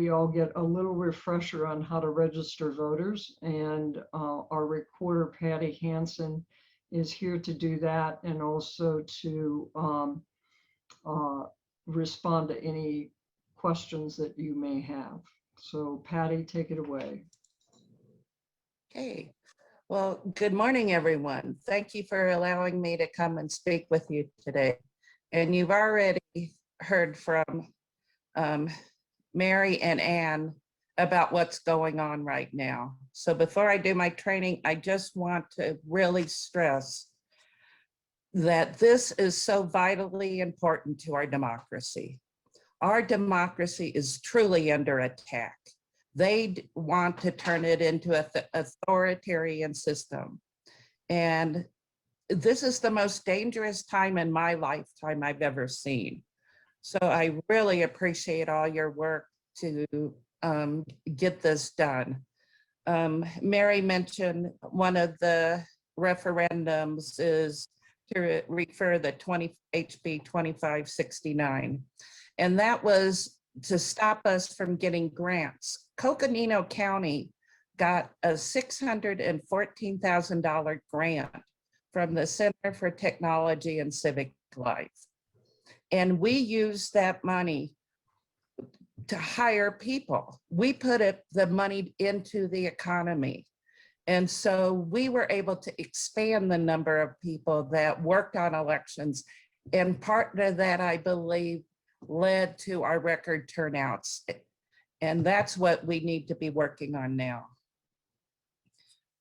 we all get a little refresher on how to register voters. And our recorder, Patty Hansen, is here to do that, and also to respond to any questions that you may have. So Patty, take it away. Okay. Well, good morning, everyone. Thank you for allowing me to come and speak with you today. And you've already heard from Mary and Ann about what's going on right now. So before I do my training, I just want to really stress that this is so vitally important to our democracy. Our democracy is truly under attack. They want to turn it into an authoritarian system. And this is the most dangerous time in my lifetime I've ever seen. So I really appreciate all your work to get this done. Mary mentioned one of the referendums is to refer the HB 2569. And that was to stop us from getting grants. Coconino County got a $614,000 grant from the Center for Technology and Civic Life. And we used that money to hire people. We put the money into the economy. And so we were able to expand the number of people that worked on elections. And part of that, I believe, led to our record turnouts. And that's what we need to be working on now.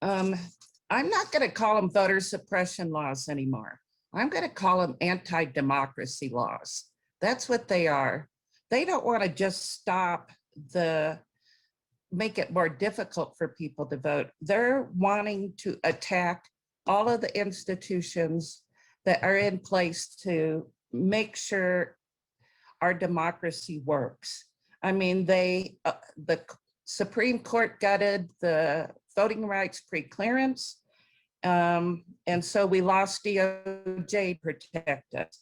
I'm not going to call them voter suppression laws anymore. I'm going to call them anti-democracy laws. That's what they are. They don't want to just stop make it more difficult for people to vote. They're wanting to attack all of the institutions that are in place to make sure our democracy works. I mean, the Supreme Court gutted the voting rights pre-clearance, and so we lost DOJ to protect us.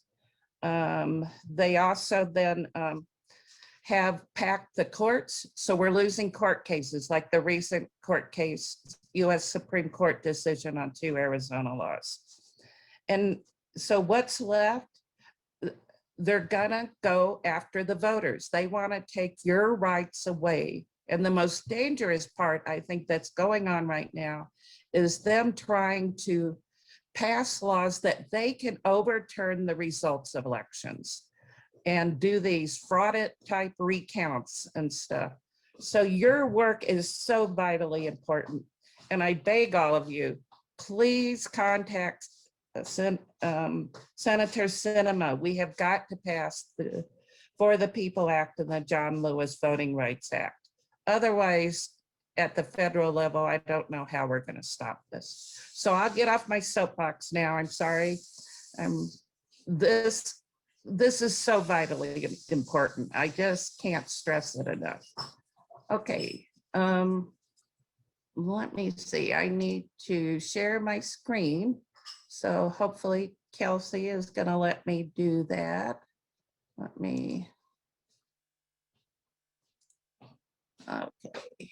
They also then have packed the courts, so we're losing court cases, like the recent court case, US Supreme Court decision on 2 Arizona laws. And so what's left? They're gonna go after the voters. They wanna take your rights away. And the most dangerous part, I think, that's going on right now is them trying to pass laws that they can overturn the results of elections and do these frauded type recounts and stuff. So your work is so vitally important. And I beg all of you, please contact Senator Sinema. We have got to pass the For the People Act and the John Lewis Voting Rights Act. Otherwise, at the federal level, I don't know how we're going to stop this. So I'll get off my soapbox now. I'm sorry. This is so vitally important. I just can't stress it enough. Okay. Let me see. I need to share my screen. So hopefully Kelsey is going to let me do that. Let me. Okay.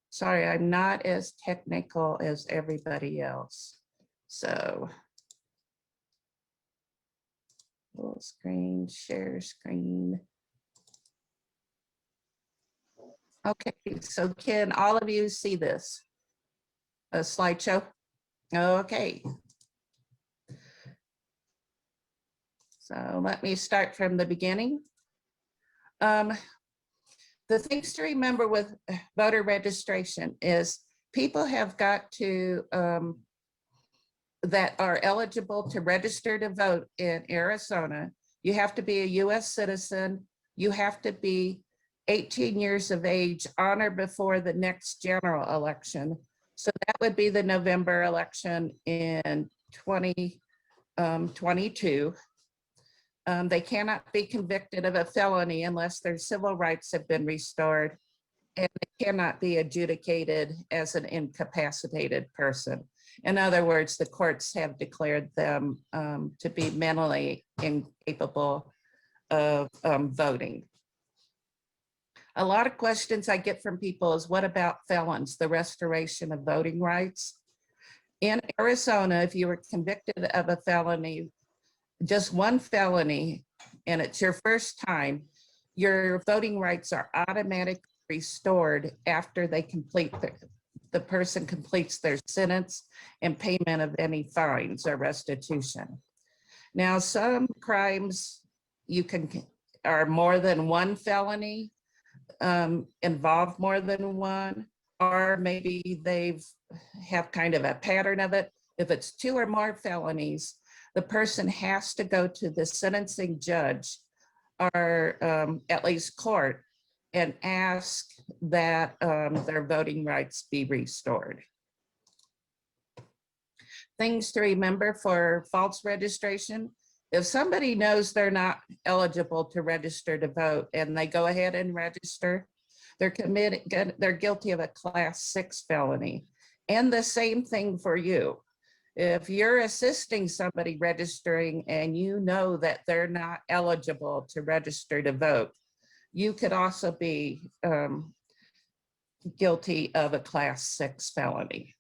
Sorry, I'm not as technical as everybody else. So, full screen, share screen. Okay, so can all of you see this? A slideshow? Okay. So let me start from the beginning. The things to remember with voter registration is people have got to, that are eligible to register to vote in Arizona, you have to be a US citizen, you have to be 18 years of age on or before the next general election. So that would be the November election in 2022. They cannot be convicted of a felony unless their civil rights have been restored, and they cannot be adjudicated as an incapacitated person. In other words, the courts have declared them to be mentally incapable of voting. A lot of questions I get from people is, what about felons, the restoration of voting rights? In Arizona, if you were convicted of a felony, just one felony, and it's your first time, your voting rights are automatically restored after they complete the person completes their sentence and payment of any fines or restitution. Now, some crimes are more than one felony, involve more than one, or maybe they've have kind of a pattern of it. If it's two or more felonies, the person has to go to the sentencing judge or at least court and ask that their voting rights be restored. Things to remember for false registration. If somebody knows they're not eligible to register to vote and they go ahead and register, they're guilty of a class 6 felony. And the same thing for you. If you're assisting somebody registering and you know that they're not eligible to register to vote, you could also be guilty of a class 6 felony.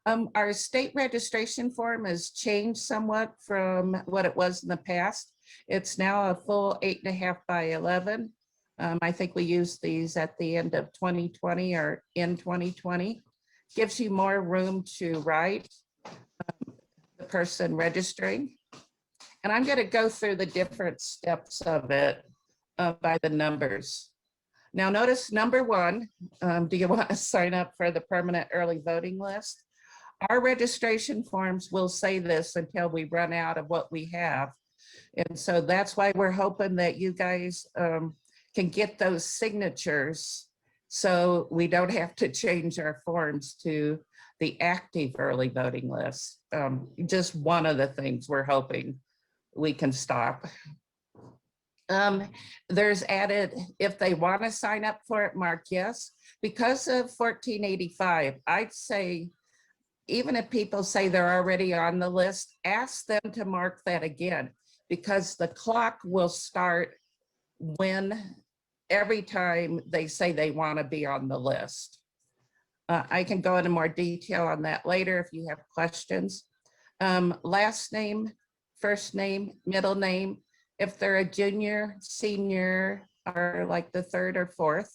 Our state registration form has changed somewhat from what it was in the past. It's now a full 8.5 by 11. I think we used these at the end of 2020 or in 2020. Gives you more room to write the person registering. And I'm going to go through the different steps of it by the numbers. Now notice number 1, do you want to sign up for the permanent early voting list? Our registration forms will say this until we run out of what we have. And so that's why we're hoping that you guys can get those signatures so we don't have to change our forms to the active early voting list. Just one of the things we're hoping we can stop. There's added, if they want to sign up for it, mark yes. Because of 1485, I'd say, even if people say they're already on the list, ask them to mark that again, because the clock will start when every time they say they want to be on the list. I can go into more detail on that later if you have questions. Last name, first name, middle name, if they're a junior, senior, or like the 3rd or 4th.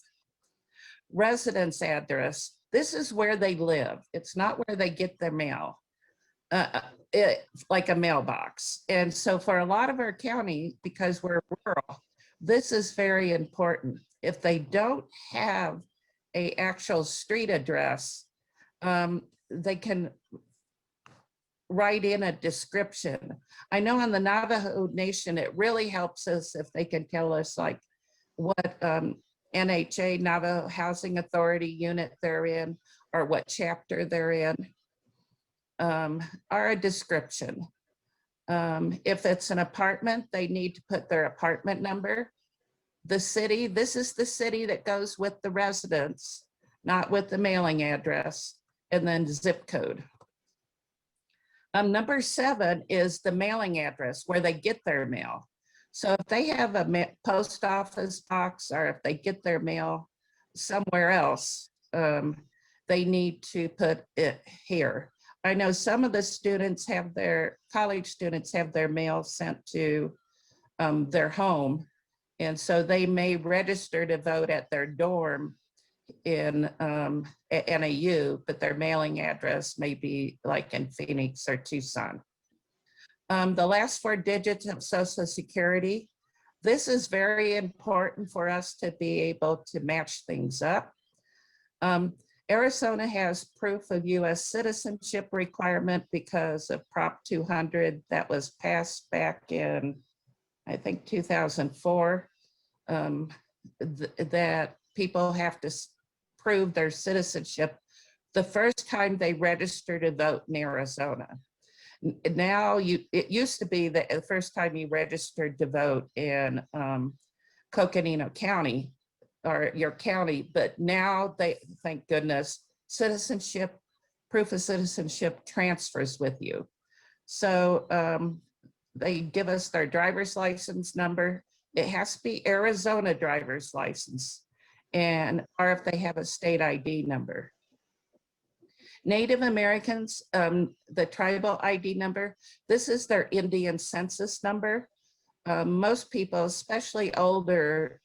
Residence address, this is where they live. It's not where they get their mail, like a mailbox. And so for a lot of our county, because we're rural, this is very important. If they don't have an actual street address, they can write in a description. I know on the Navajo Nation, it really helps us if they can tell us like what NHA, Navajo Housing Authority unit they're in, or what chapter they're in, or a description. If it's an apartment, they need to put their apartment number. The city, this is the city that goes with the residence, not with the mailing address, and then zip code. Number 7 is the mailing address where they get their mail. So if they have a post office box, or if they get their mail somewhere else, they need to put it here. I know some of the students have college students have their mail sent to their home. And so they may register to vote at their dorm in NAU, but their mailing address may be like in Phoenix or Tucson. The last 4 digits of Social Security. This is very important for us to be able to match things up. Arizona has proof of US citizenship requirement because of Prop 200 that was passed back in, I think, 2004, that people have to prove their citizenship the first time they register to vote in Arizona. Now, it used to be that the first time you registered to vote in Coconino County or your county, but now they, thank goodness, citizenship, proof of citizenship transfers with you. So they give us their driver's license number. It has to be Arizona driver's license, and or if they have a state ID number. Native Americans, the tribal ID number, this is their Indian census number. Most people, especially older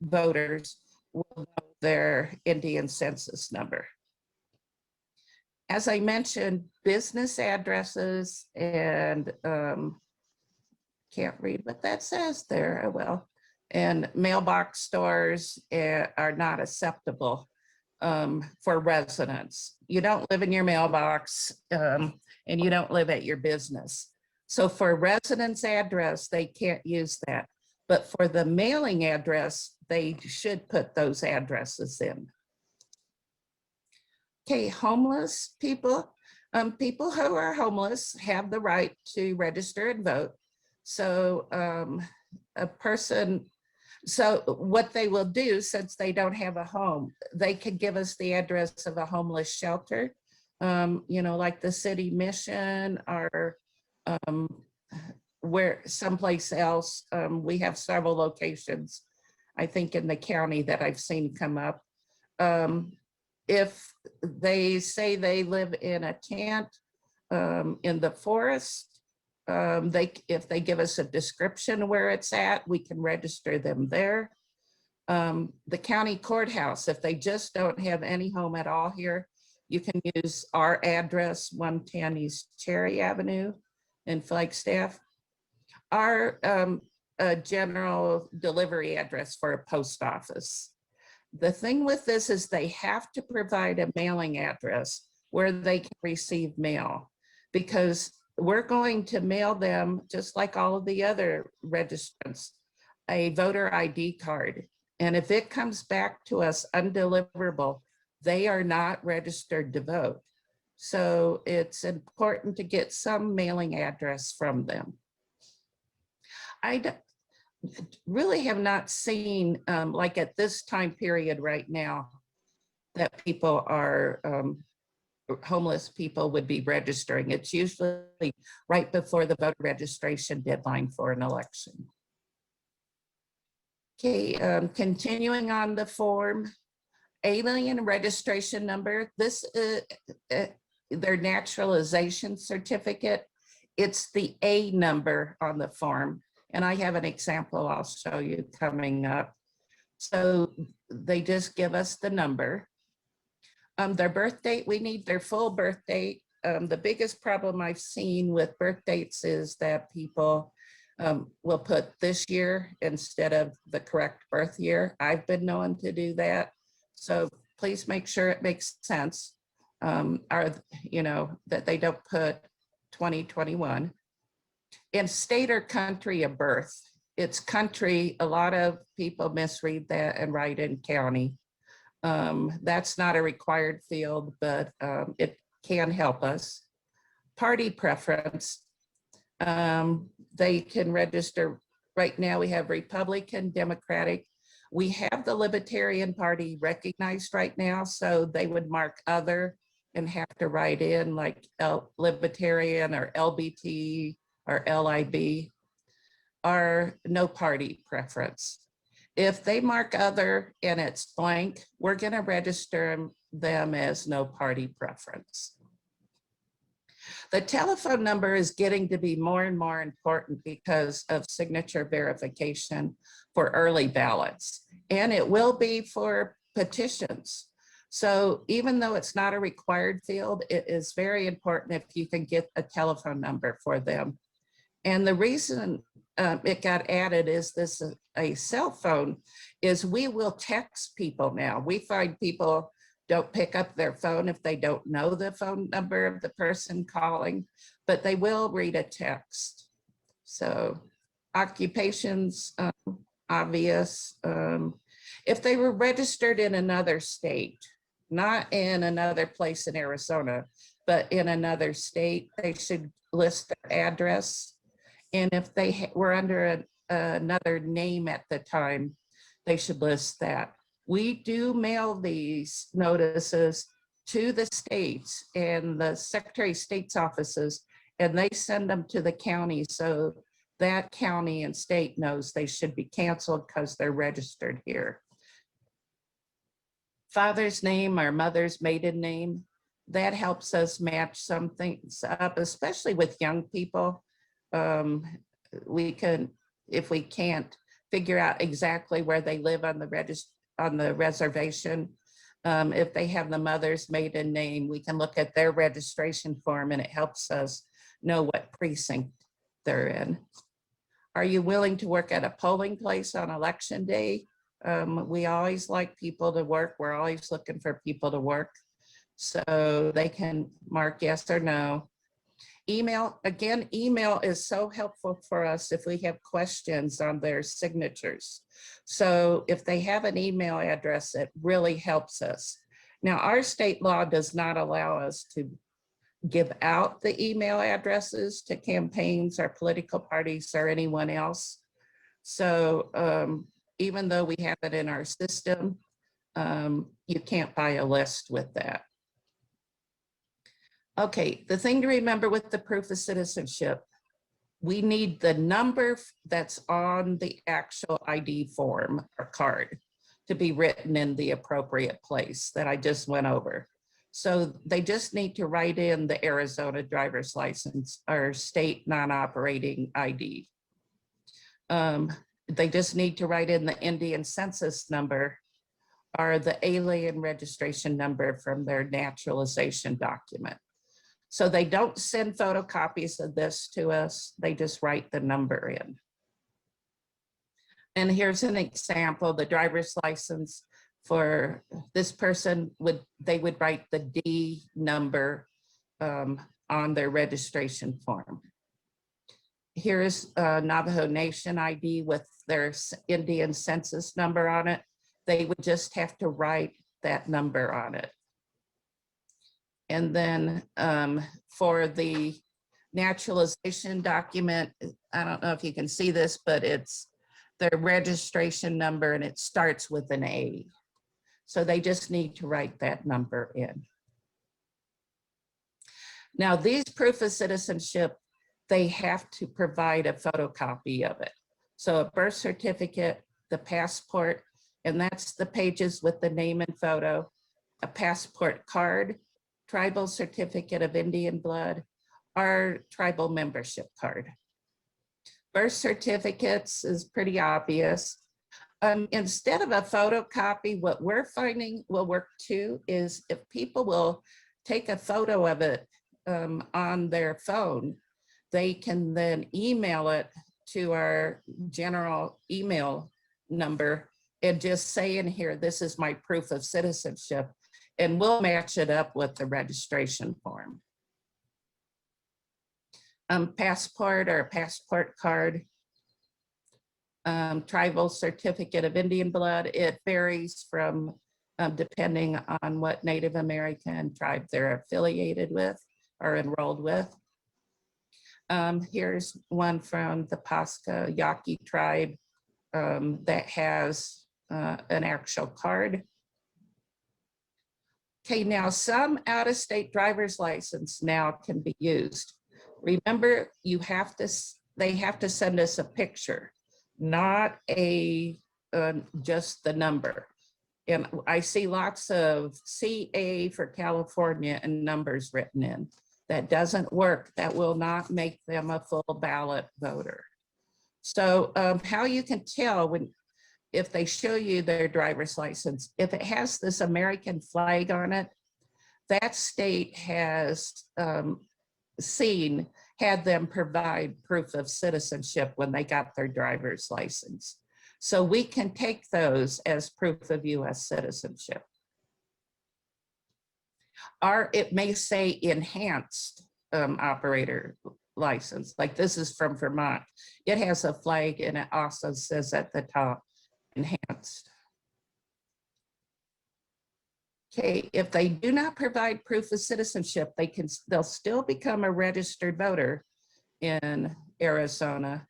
voters, will know their Indian census number. As I mentioned, business addresses and can't read what that says there, oh well, and mailbox stores are not acceptable for residents. You don't live in your mailbox and you don't live at your business. So for residence address, they can't use that. But for the mailing address, they should put those addresses in. Okay, homeless people. People who are homeless have the right to register and vote. So a person, so what they will do, since they don't have a home, they could give us the address of a homeless shelter, you know, like the city mission or where someplace else. We have several locations, I think, in the county that I've seen come up. If they say they live in a tent in the forest, if they give us a description where it's at, we can register them there. The county courthouse, if they just don't have any home at all here, you can use our address, 110 East Cherry Avenue in Flagstaff. Our general delivery address for a post office. The thing with this is they have to provide a mailing address where they can receive mail, because we're going to mail them, just like all of the other registrants, a voter ID card. And if it comes back to us undeliverable, they are not registered to vote. So it's important to get some mailing address from them. I really have not seen, like at this time period right now, that people are, homeless people would be registering. It's usually right before the voter registration deadline for an election. Okay, continuing on the form, alien registration number. This is their naturalization certificate. It's the A number on the form. And I have an example I'll show you coming up. So they just give us the number. Their birth date, we need their full birth date. The biggest problem I've seen with birth dates is that people will put this year instead of the correct birth year. I've been known to do that. So please make sure it makes sense, or, you know, that they don't put 2021. In state or country of birth, it's country. A lot of people misread that and write in county. That's not a required field, but it can help us. Party preference, they can register. Right now we have Republican, Democratic. We have the Libertarian Party recognized right now, so they would mark other and have to write in like Libertarian or LBT or LIB, or no party preference. If they mark other and it's blank, we're going to register them as no party preference. The telephone number is getting to be more and more important because of signature verification for early ballots, and it will be for petitions. So even though it's not a required field, it is very important if you can get a telephone number for them. And the reason it got added is this a cell phone is we will text people now. We find people don't pick up their phone if they don't know the phone number of the person calling, but they will read a text. So occupations, obvious. If they were registered in another state, not in another place in Arizona, but in another state, they should list their address. And if they were under another name at the time, they should list that. We do mail these notices to the states and the Secretary of State's offices and they send them to the county. So that county and state knows they should be canceled because they're registered here. Father's name or mother's maiden name, that helps us match some things up, especially with young people. We can, if we can't figure out exactly where they live on the reservation, if they have the mother's maiden name, we can look at their registration form and it helps us know what precinct they're in. Are you willing to work at a polling place on election day? We always like people to work. We're always looking for people to work. So they can mark yes or no. Email, again, email is so helpful for us if we have questions on their signatures. So if they have an email address, it really helps us. Now, our state law does not allow us to give out the email addresses to campaigns or political parties or anyone else. So even though we have it in our system, you can't buy a list with that. Okay, the thing to remember with the proof of citizenship, we need the number that's on the actual ID form or card to be written in the appropriate place that I just went over. So they just need to write in the Arizona driver's license or state non-operating ID. They just need to write in the Indian census number or the alien registration number from their naturalization document. So they don't send photocopies of this to us. They just write the number in. And here's an example, the driver's license for this person they would write the D number on their registration form. Here's a Navajo Nation ID with their Indian census number on it. They would just have to write that number on it. And then for the naturalization document, I don't know if you can see this, but it's their registration number and it starts with an A. So they just need to write that number in. Now, these proof of citizenship, they have to provide a photocopy of it. So a birth certificate, the passport, and that's the pages with the name and photo, a passport card, tribal certificate of Indian blood, or tribal membership card. Birth certificates is pretty obvious. Instead of a photocopy, what we're finding will work too is if people will take a photo of it on their phone, they can then email it to our general email number and just say in here, this is my proof of citizenship, and we'll match it up with the registration form. Passport or passport card, tribal certificate of Indian blood. It varies from depending on what Native American tribe they're affiliated with or enrolled with. Here's one from the Pasca Yaqui tribe that has an actual card. Okay, now some out-of-state driver's license now can be used. Remember, they have to send us a picture, not just the number. And I see lots of CA for California and numbers written in. That doesn't work. That will not make them a full ballot voter. So how you can tell if they show you their driver's license, if it has this American flag on it, that state has had them provide proof of citizenship when they got their driver's license. So we can take those as proof of US citizenship. Or it may say enhanced operator license, like this is from Vermont. It has a flag and it also says at the top, enhanced. Okay, if they do not provide proof of citizenship, they'll still become a registered voter in Arizona,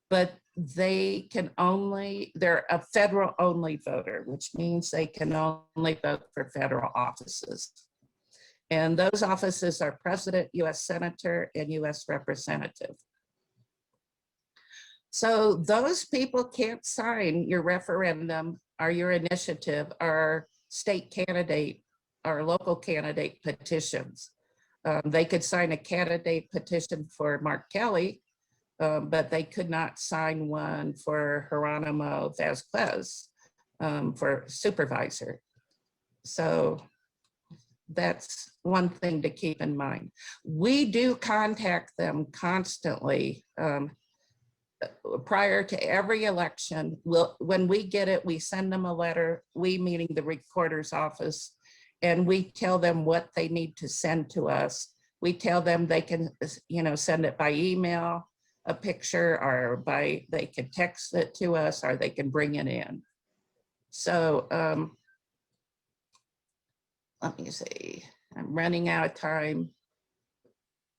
but they're a federal only voter, which means they can only vote for federal offices. And those offices are President, US Senator, and US Representative. So those people can't sign your referendum or your initiative or state candidate or local candidate petitions. They could sign a candidate petition for Mark Kelly, but they could not sign one for Geronimo Vasquez for supervisor. So that's one thing to keep in mind. We do contact them constantly prior to every election. When we get it, we send them a letter, we meaning the recorder's office, and we tell them what they need to send to us. We tell them they can, send it by email, a picture, or they can text it to us, or they can bring it in. So let me see, I'm running out of time.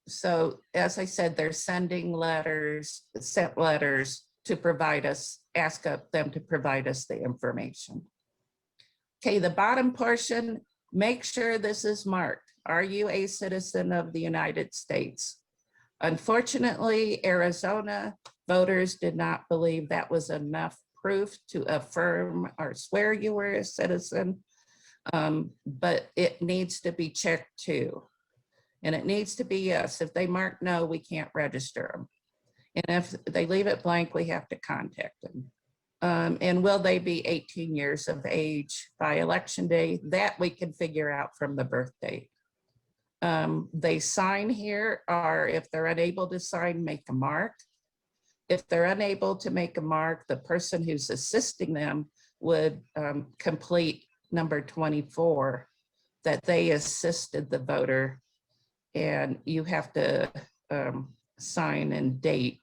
So as I said, they're sending letters, sent letters to provide us, ask them to provide us the information. Okay, the bottom portion, make sure this is marked. Are you a citizen of the United States? Unfortunately, Arizona voters did not believe that was enough proof to affirm or swear you were a citizen, but it needs to be checked too. And it needs to be yes. If they mark no, we can't register them. And if they leave it blank, we have to contact them. And will they be 18 years of age by election day? That we can figure out from the birth date. They sign here, or if they're unable to sign, make a mark. If they're unable to make a mark, the person who's assisting them would complete number 24, that they assisted the voter, and you have to sign and date.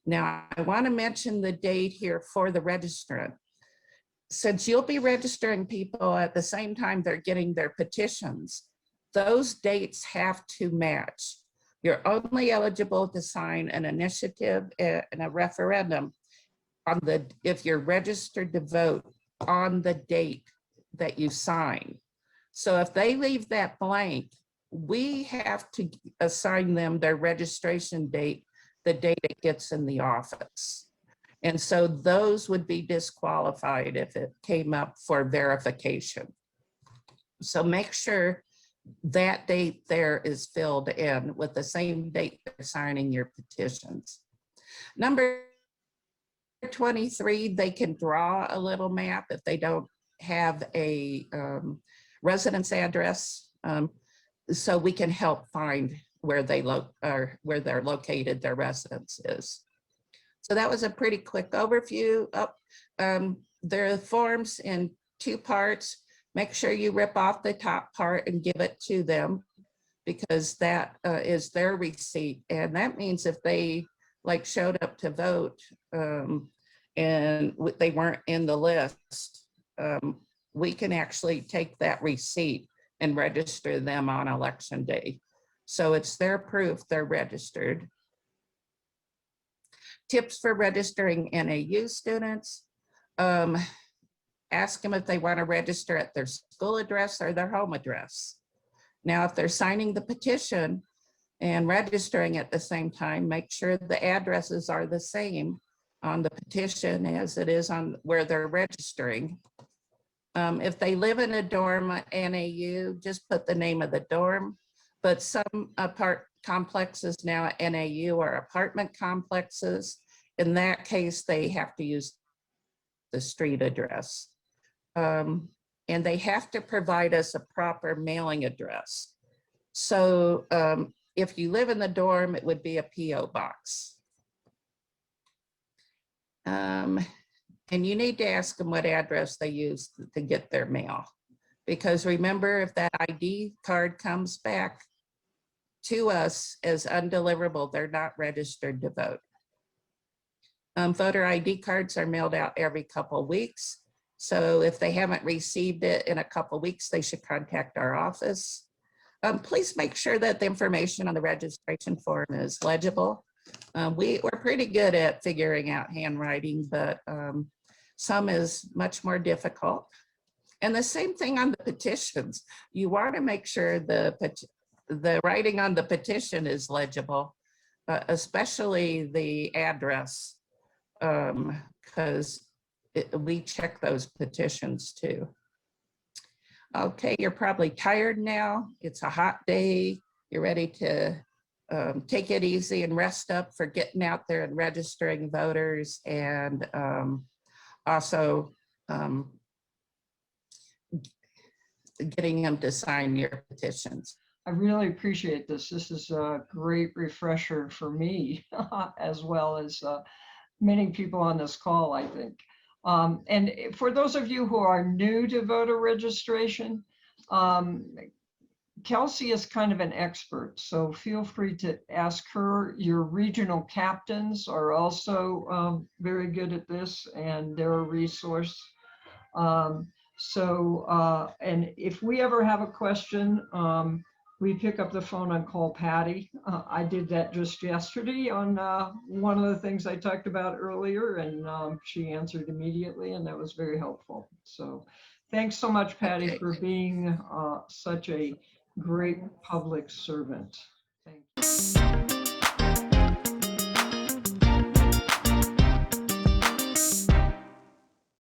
Now, I want to mention the date here for the registrant. Since you'll be registering people at the same time they're getting their petitions, those dates have to match. You're only eligible to sign an initiative and a referendum if you're registered to vote on the date that you sign. So if they leave that blank, we have to assign them their registration date, the date it gets in the office. And so those would be disqualified if it came up for verification. So make sure that date there is filled in with the same date they're signing your petitions. Number 23, they can draw a little map if they don't have a residence address. So we can help find where they're located, their residence is. So that was a pretty quick overview. There are forms in 2 parts. Make sure you rip off the top part and give it to them, because that is their receipt. And that means if they showed up to vote and they weren't in the list, we can actually take that receipt and register them on election day. So it's their proof they're registered. Tips for registering NAU students. Ask them if they want to register at their school address or their home address. Now, if they're signing the petition and registering at the same time, make sure the addresses are the same on the petition as it is on where they're registering. If they live in a dorm at NAU, just put the name of the dorm, but some complexes now at NAU are apartment complexes. In that case, they have to use the street address. And they have to provide us a proper mailing address. So if you live in the dorm, it would be a PO box. And you need to ask them what address they use to get their mail. Because remember, if that ID card comes back to us as undeliverable, they're not registered to vote. Voter ID cards are mailed out every couple of weeks. So if they haven't received it in a couple of weeks, they should contact our office. Please make sure that the information on the registration form is legible. We're pretty good at figuring out handwriting, but some is much more difficult. And the same thing on the petitions. You want to make sure the writing on the petition is legible, especially the address, because we check those petitions too. Okay, you're probably tired now. It's a hot day. You're ready to take it easy and rest up for getting out there and registering voters, and also getting them to sign your petitions. I really appreciate this. This is a great refresher for me, as well as many people on this call, I think. And for those of you who are new to voter registration, Kelsey is kind of an expert, so feel free to ask her. Your regional captains are also very good at this, and they're a resource. And if we ever have a question, we pick up the phone and call Patty. I did that just yesterday on one of the things I talked about earlier, and she answered immediately, and that was very helpful. So thanks so much, Patty, Okay. for being such a great public servant. Thank you.